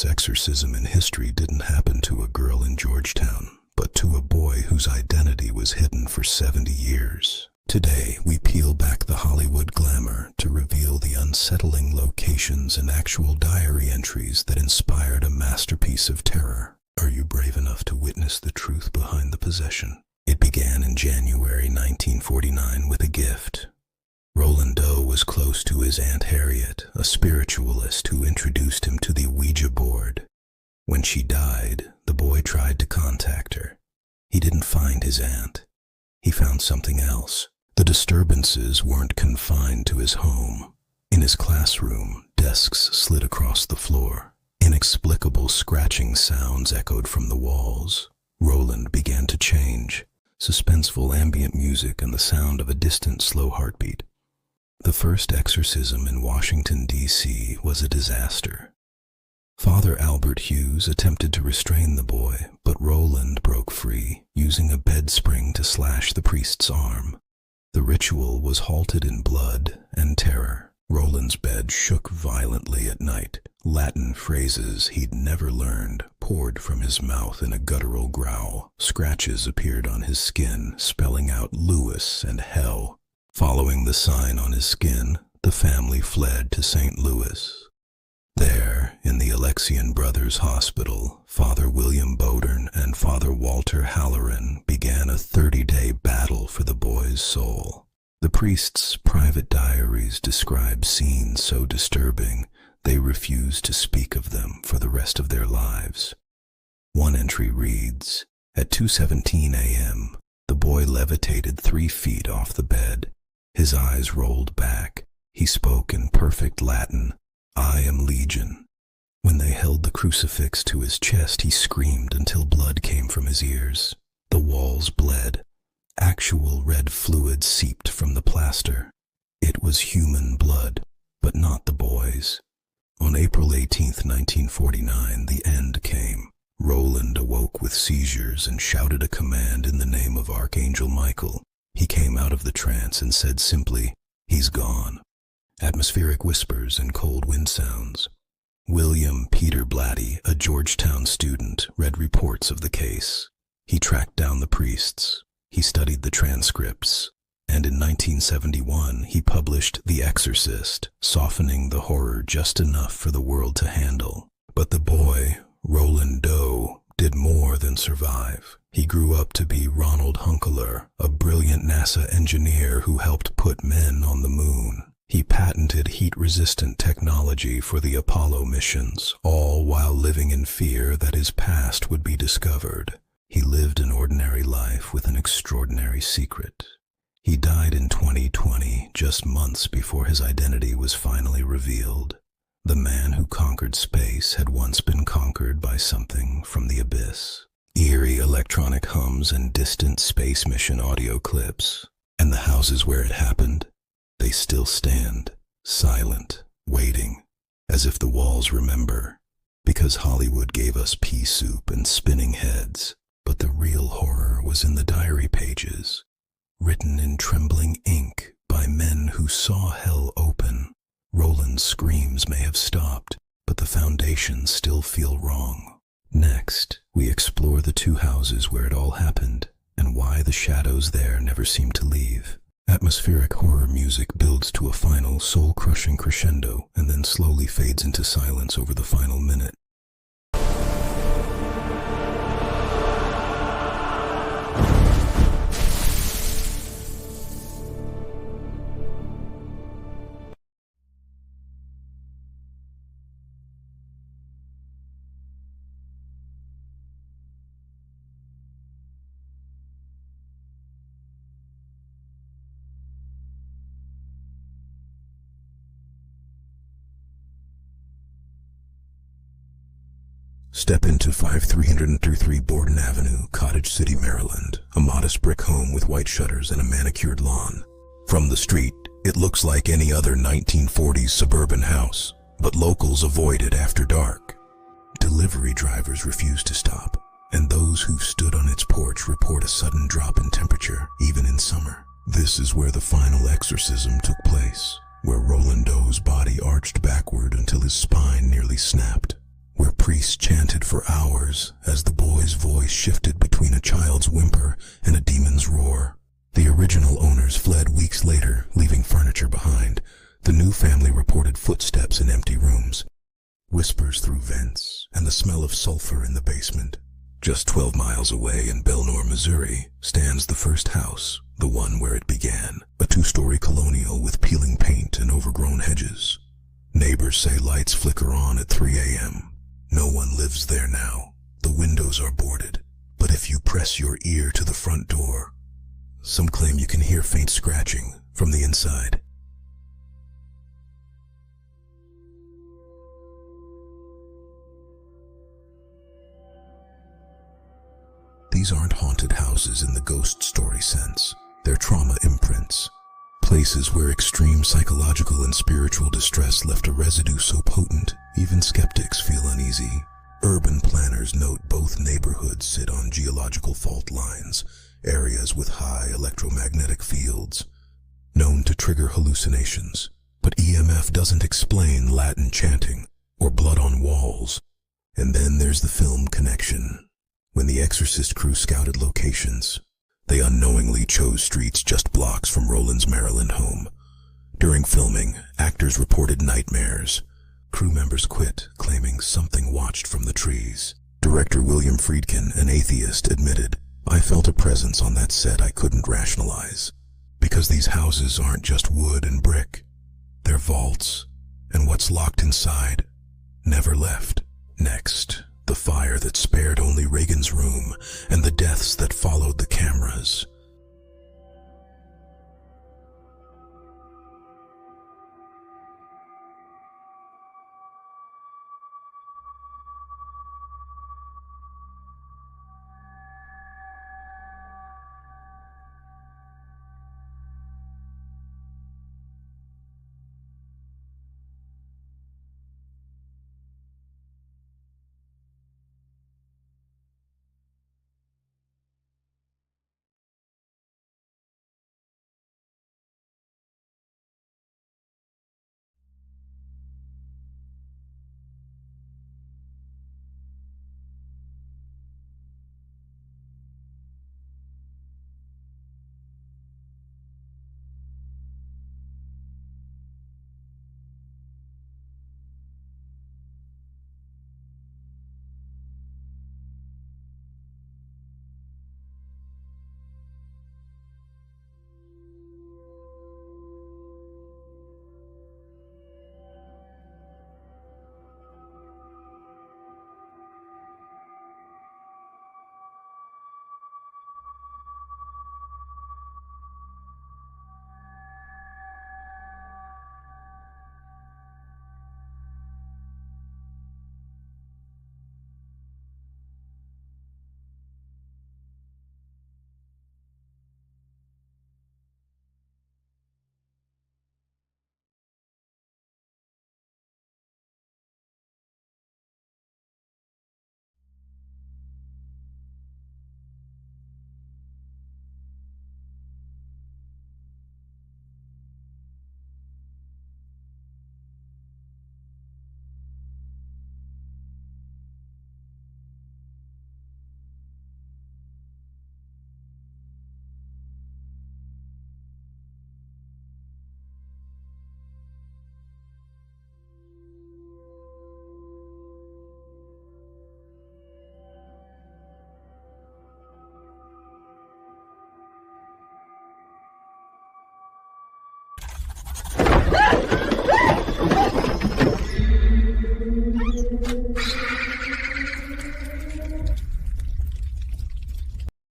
greatest exorcism in history didn't happen to a girl in Georgetown, but to a boy whose identity was hidden for 70 years. Today, we peel back the Hollywood glamour to reveal the unsettling locations and actual diary entries that inspired a masterpiece of terror. Are you brave enough to witness the truth behind the possession? It began in January 1949 with a gift. Roland Doe was close to his Aunt Harriet, a spiritualist who introduced him to the Ouija board. When she died, the boy tried to contact her. He didn't find his aunt. He found something else. The disturbances weren't confined to his home. In his classroom, desks slid across the floor. Inexplicable scratching sounds echoed from the walls. Roland began to change. Suspenseful ambient music and the sound of a distant, slow heartbeat. The first exorcism in Washington, D.C. was a disaster. Father Albert Hughes attempted to restrain the boy, but Roland broke free, using a bed spring to slash the priest's arm. The ritual was halted in blood and terror. Roland's bed shook violently at night. Latin phrases he'd never learned poured from his mouth in a guttural growl. Scratches appeared on his skin, spelling out Lewis and hell. Following the sign on his skin, the family fled to St. Louis. There, in the Alexian Brothers Hospital, Father William Bodern and Father Walter Halloran began a 30-day battle for the boy's soul. The priest's private diaries describe scenes so disturbing they refused to speak of them for the rest of their lives. One entry reads, "At 2:17 a.m., the boy levitated 3 feet off the bed. His eyes rolled back. He spoke in perfect Latin, 'I am Legion.' When they held the crucifix to his chest, he screamed until blood came from his ears. The walls bled. Actual red fluid seeped from the plaster. It was human blood, but not the boy's. On April 18, 1949, the end came. Roland awoke with seizures and shouted a command in the name of Archangel Michael. He came out of the trance and said simply, 'He's gone.' Atmospheric whispers and cold wind sounds. William Peter Blatty, a Georgetown student, read reports of the case. He tracked down the priests. He studied the transcripts. And in 1971, he published The Exorcist, softening the horror just enough for the world to handle. But the boy, Roland Doe, did more than survive. He grew up to be Ronald Hunkeler, a brilliant NASA engineer who helped put men on the moon. He patented heat-resistant technology for the Apollo missions, all while living in fear that his past would be discovered. He lived an ordinary life with an extraordinary secret. He died in 2020, just months before his identity was finally revealed. The man who conquered space had once been conquered by something from the abyss. Eerie electronic hums and distant space mission audio clips. And the houses where it happened, they still stand, silent, waiting, as if the walls remember. Because Hollywood gave us pea soup and spinning heads, but the real horror was in the diary pages, written in trembling ink by men who saw hell open. Roland's screams may have stopped, but the foundations still feel wrong. Next, we explore the 2 houses where it all happened, and why the shadows there never seem to leave. Atmospheric horror music builds to a final, soul-crushing crescendo, and then slowly fades into silence over the final minute. Step into 5333 Borden Avenue, Cottage City, Maryland, a modest brick home with white shutters and a manicured lawn. From the street, it looks like any other 1940s suburban house, but locals avoid it after dark. Delivery drivers refuse to stop, and those who've stood on its porch report a sudden drop in temperature, even in summer. This is where the final exorcism took place, where Roland Doe's body arched backward until his spine nearly snapped, where a priest chanted for hours as the boy's voice shifted between a child's whimper and a demon's roar. The original owners fled weeks later, leaving furniture behind. The new family reported footsteps in empty rooms, whispers through vents, and the smell of sulfur in the basement. Just 12 miles away in Bel-Nor, Missouri, stands the first house, the one where it began, a 2-story colonial with peeling paint and overgrown hedges. Neighbors say lights flicker on at 3 a.m. No one lives there now. The windows are boarded, but if you press your ear to the front door, some claim you can hear faint scratching from the inside. These aren't haunted houses in the ghost story sense. They're trauma imprints. Places where extreme psychological and spiritual distress left a residue so potent, even skeptics feel uneasy. Urban planners note both neighborhoods sit on geological fault lines, areas with high electromagnetic fields, known to trigger hallucinations. But EMF doesn't explain Latin chanting or blood on walls. And then there's the film Connection. When the Exorcist crew scouted locations, they unknowingly chose streets just blocks from Roland's Maryland home. During filming, actors reported nightmares. Crew members quit, claiming something watched from the trees. Director William Friedkin, an atheist, admitted, "I felt a presence on that set I couldn't rationalize. Because these houses aren't just wood and brick. They're vaults, and what's locked inside never left." Next, the fire that spared only Regan's room and the deaths that followed the cameras.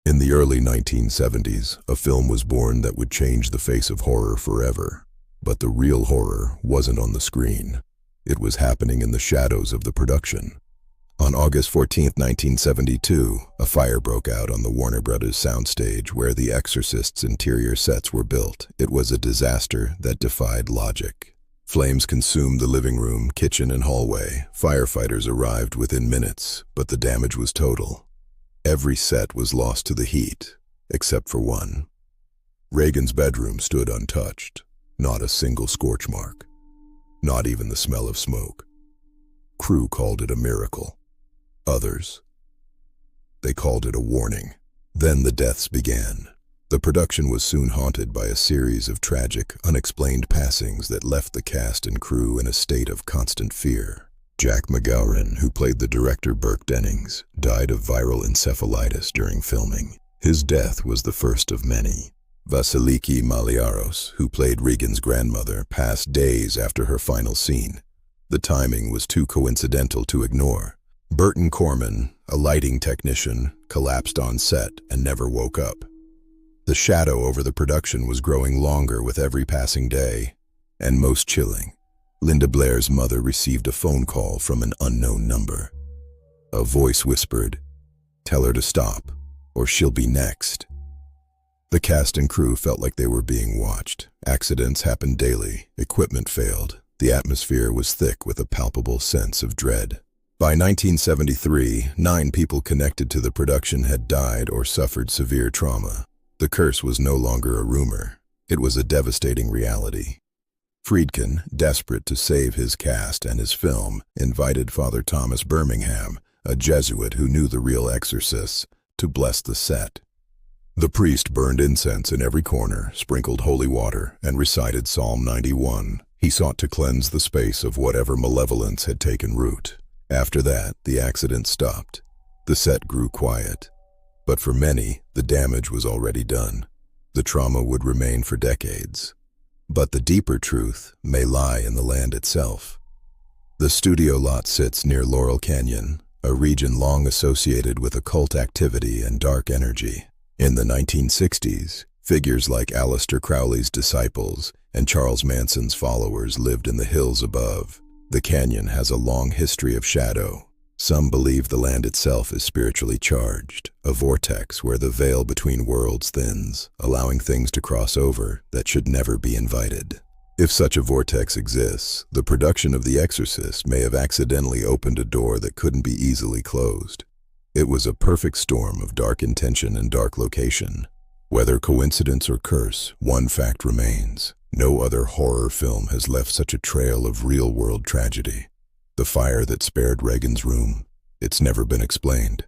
In the early 1970s, a film was born that would change the face of horror forever. But the real horror wasn't on the screen. It was happening in the shadows of the production. On August 14, 1972, a fire broke out on the Warner Brothers soundstage where the Exorcist's interior sets were built. It was a disaster that defied logic. Flames consumed the living room, kitchen, and hallway. Firefighters arrived within minutes, but the damage was total. Every set was lost to the heat, except for one. Regan's bedroom stood untouched. Not a single scorch mark. Not even the smell of smoke. crew called it a miracle. Others, they called it a warning. Then the deaths began. The production was soon haunted by a series of tragic, unexplained passings that left the cast and crew in a state of constant fear. Jack McGowran, who played the director Burke Dennings, died of viral encephalitis during filming. His death was the first of many. Vasiliki Maliaros, who played Regan's grandmother, passed days after her final scene. The timing was too coincidental to ignore. Burton Corman, a lighting technician, collapsed on set and never woke up. The shadow over the production was growing longer with every passing day. And most chilling, Linda Blair's mother received a phone call from an unknown number. A voice whispered, "Tell her to stop, or she'll be next." The cast and crew felt like they were being watched. Accidents happened daily, equipment failed. The atmosphere was thick with a palpable sense of dread. By 1973, 9 people connected to the production had died or suffered severe trauma. The curse was no longer a rumor. It was a devastating reality. Friedkin, desperate to save his cast and his film, invited Father Thomas Birmingham, a Jesuit who knew the real exorcists, to bless the set. The priest burned incense in every corner, sprinkled holy water, and recited Psalm 91. He sought to cleanse the space of whatever malevolence had taken root. After that, the accident stopped. The set grew quiet. But for many, the damage was already done. The trauma would remain for decades. But the deeper truth may lie in the land itself. The studio lot sits near Laurel Canyon, a region long associated with occult activity and dark energy. In the 1960s, figures like Aleister Crowley's disciples and Charles Manson's followers lived in the hills above. The canyon has a long history of shadow. Some believe the land itself is spiritually charged, a vortex where the veil between worlds thins, allowing things to cross over that should never be invited. If such a vortex exists, the production of The Exorcist may have accidentally opened a door that couldn't be easily closed. It was a perfect storm of dark intention and dark location. Whether coincidence or curse, one fact remains. No other horror film has left such a trail of real-world tragedy. The fire that spared Regan's room, it's never been explained.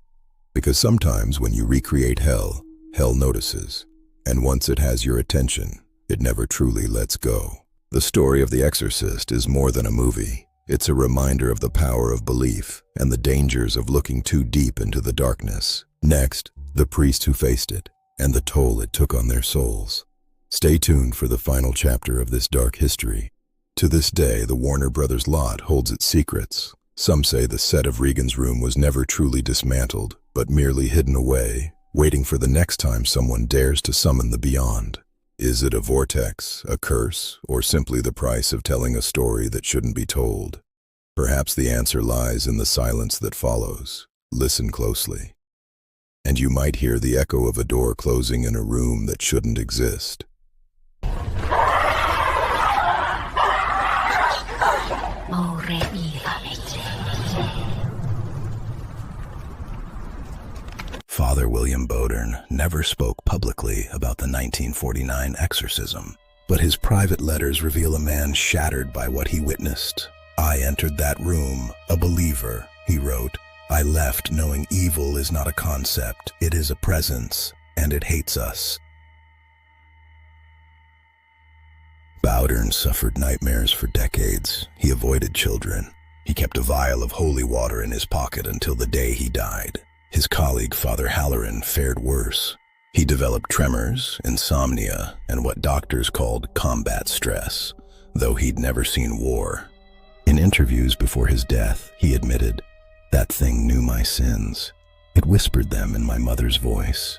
Because sometimes when you recreate hell, hell notices. And once it has your attention, it never truly lets go. The story of The Exorcist is more than a movie. It's a reminder of the power of belief and the dangers of looking too deep into the darkness. Next, the priest who faced it, and the toll it took on their souls. Stay tuned for the final chapter of this dark history. To this day, the Warner Brothers lot holds its secrets. Some say the set of Regan's room was never truly dismantled, but merely hidden away, waiting for the next time someone dares to summon the beyond. Is it a vortex, a curse, or simply the price of telling a story that shouldn't be told? Perhaps the answer lies in the silence that follows. Listen closely. And you might hear the echo of a door closing in a room that shouldn't exist. Father William Bodern never spoke publicly about the 1949 exorcism, but his private letters reveal a man shattered by what he witnessed. "I entered that room, a believer," he wrote. "I left knowing evil is not a concept, it is a presence, and it hates us." Bowdern suffered nightmares for decades. He avoided children. He kept a vial of holy water in his pocket until the day he died. His colleague, Father Halloran, fared worse. He developed tremors, insomnia, and what doctors called combat stress, though he'd never seen war. In interviews before his death, he admitted, "That thing knew my sins. It whispered them in my mother's voice."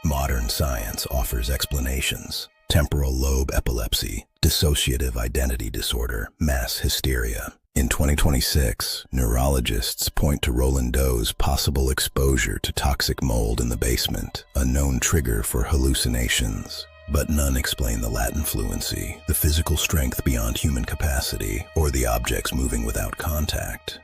Modern science offers explanations: temporal lobe epilepsy, dissociative identity disorder, mass hysteria. In 2026, neurologists point to Roland Doe's possible exposure to toxic mold in the basement, a known trigger for hallucinations. But none explain the Latin fluency, the physical strength beyond human capacity, or the objects moving without contact.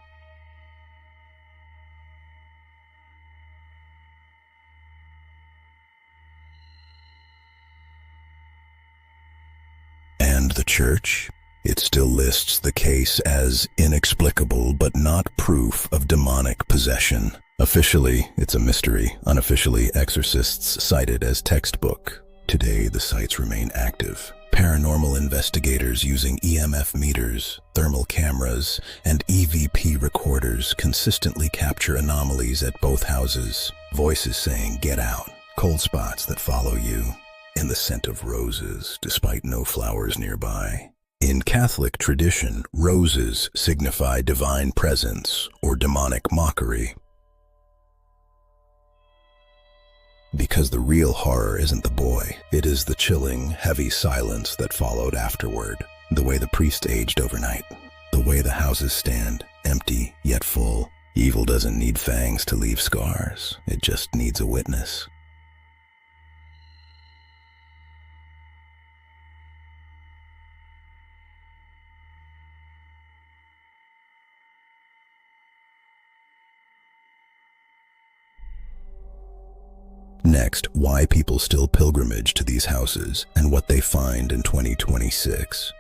church, it still lists the case as inexplicable but not proof of demonic possession. Officially, it's a mystery. Unofficially, exorcists cited as textbook. Today, the sites remain active. Paranormal investigators using EMF meters, thermal cameras, and EVP recorders consistently capture anomalies at both houses. Voices saying, "Get out," cold spots that follow you, and the scent of roses despite no flowers nearby. In Catholic tradition, roses signify divine presence or demonic mockery. Because the real horror isn't the boy, it is the chilling, heavy silence that followed afterward. The way the priest aged overnight. The way the houses stand, empty yet full. Evil doesn't need fangs to leave scars. It just needs a witness. Next, why people still pilgrimage to these houses and what they find in 2026.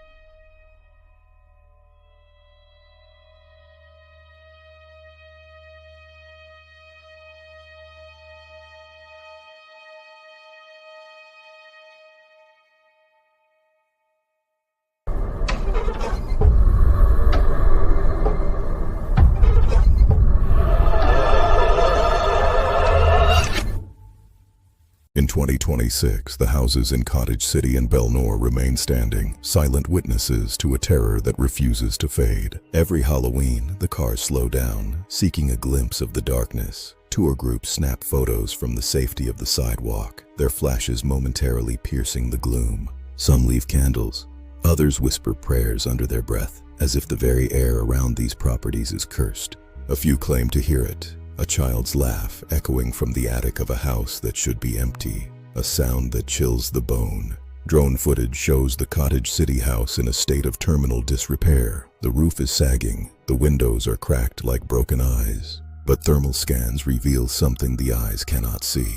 In 2026, the houses in Cottage City and Bel-Nor remain standing, silent witnesses to a terror that refuses to fade. Every Halloween, the cars slow down, seeking a glimpse of the darkness. Tour groups snap photos from the safety of the sidewalk, their flashes momentarily piercing the gloom. Some leave candles, others whisper prayers under their breath, as if the very air around these properties is cursed. A few claim to hear it. A child's laugh echoing from the attic of a house that should be empty, a sound that chills the bone. Drone footage shows the Cottage City house in a state of terminal disrepair. The roof is sagging, the windows are cracked like broken eyes. But thermal scans reveal something the eyes cannot see.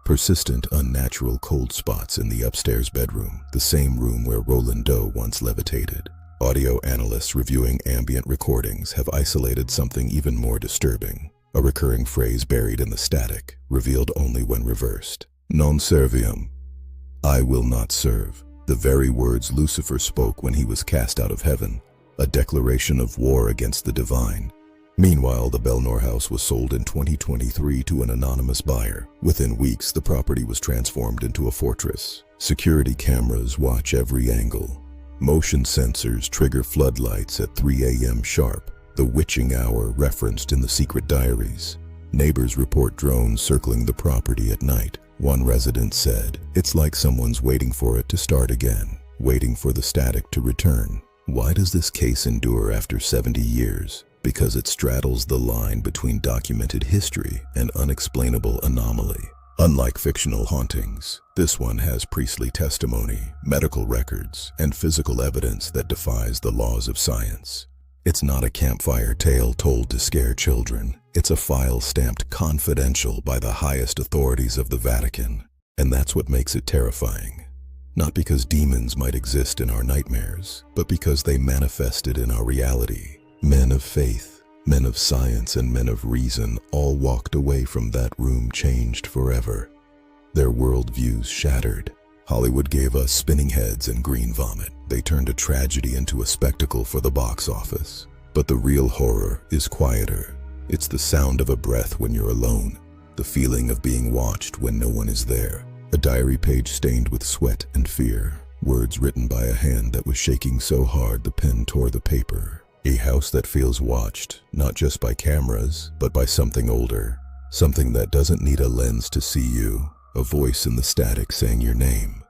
Persistent, unnatural cold spots in the upstairs bedroom, the same room where Roland Doe once levitated. Audio analysts reviewing ambient recordings have isolated something even more disturbing. A recurring phrase buried in the static, revealed only when reversed. Non serviam. I will not serve. The very words Lucifer spoke when he was cast out of heaven. A declaration of war against the divine. Meanwhile, the Bel-Nor house was sold in 2023 to an anonymous buyer. Within weeks, the property was transformed into a fortress. Security cameras watch every angle. Motion sensors trigger floodlights at 3 a.m. sharp. The witching hour referenced in the secret diaries. Neighbors report drones circling the property at night. One resident said, "It's like someone's waiting for it to start again, waiting for the static to return." Why does this case endure after 70 years? Because it straddles the line between documented history and unexplainable anomaly. Unlike fictional hauntings, this one has priestly testimony, medical records, and physical evidence that defies the laws of science. It's not a campfire tale told to scare children. It's a file stamped confidential by the highest authorities of the Vatican. And that's what makes it terrifying. Not because demons might exist in our nightmares, but because they manifested in our reality. Men of faith, men of science, and men of reason all walked away from that room changed forever. Their worldviews shattered. Hollywood gave us spinning heads and green vomit. They turned a tragedy into a spectacle for the box office. But the real horror is quieter. It's the sound of a breath when you're alone, the feeling of being watched when no one is there. A diary page stained with sweat and fear, words written by a hand that was shaking so hard the pen tore the paper. A house that feels watched, not just by cameras, but by something older. Something that doesn't need a lens to see you. A voice in the static saying your name.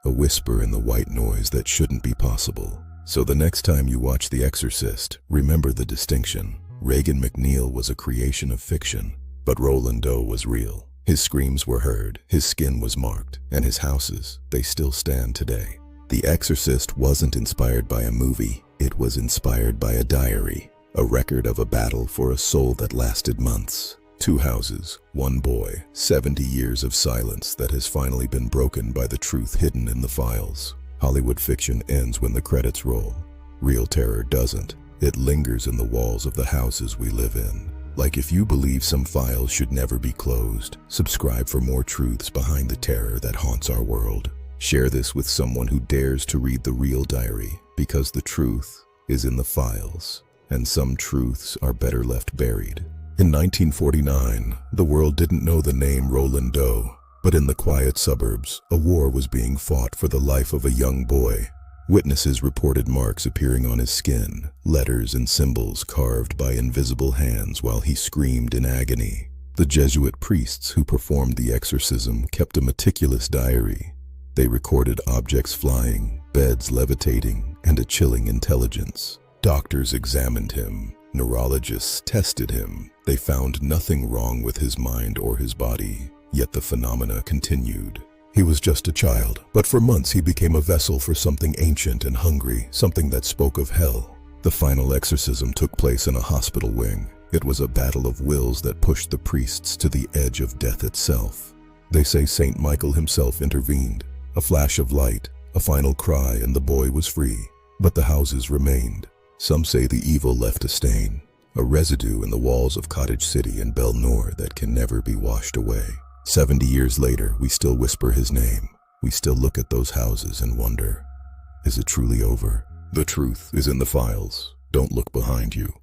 A whisper in the white noise that shouldn't be possible. So the next time you watch The Exorcist, remember the distinction. Regan McNeil was a creation of fiction, but Roland Doe was real. His screams were heard, his skin was marked, and his houses, they still stand today. The Exorcist wasn't inspired by a movie, it was inspired by a diary, a record of a battle for a soul that lasted months. 2 houses, 1 boy, 70 years of silence that has finally been broken by the truth hidden in the files. Hollywood fiction ends when the credits roll. Real terror doesn't. It lingers in the walls of the houses we live in. Like if you believe some files should never be closed, subscribe for more truths behind the terror that haunts our world. Share this with someone who dares to read the real diary, because the truth is in the files, and some truths are better left buried. In 1949, the world didn't know the name Roland Doe, but in the quiet suburbs, a war was being fought for the life of a young boy. Witnesses reported marks appearing on his skin, letters and symbols carved by invisible hands while he screamed in agony. The Jesuit priests who performed the exorcism kept a meticulous diary. They recorded objects flying, beds levitating, and a chilling intelligence. Doctors examined him. Neurologists tested him. They found nothing wrong with his mind or his body, yet the phenomena continued. He was just a child, but for months he became a vessel for something ancient and hungry, something that spoke of hell. The final exorcism took place in a hospital wing. It was a battle of wills that pushed the priests to the edge of death itself. They say Saint Michael himself intervened. A flash of light, a final cry, and the boy was free. But the houses remained. Some say the evil left a stain, a residue in the walls of Cottage City and Bel-Nor that can never be washed away. 70 years later, we still whisper his name. We still look at those houses and wonder, is it truly over? The truth is in the files. Don't look behind you.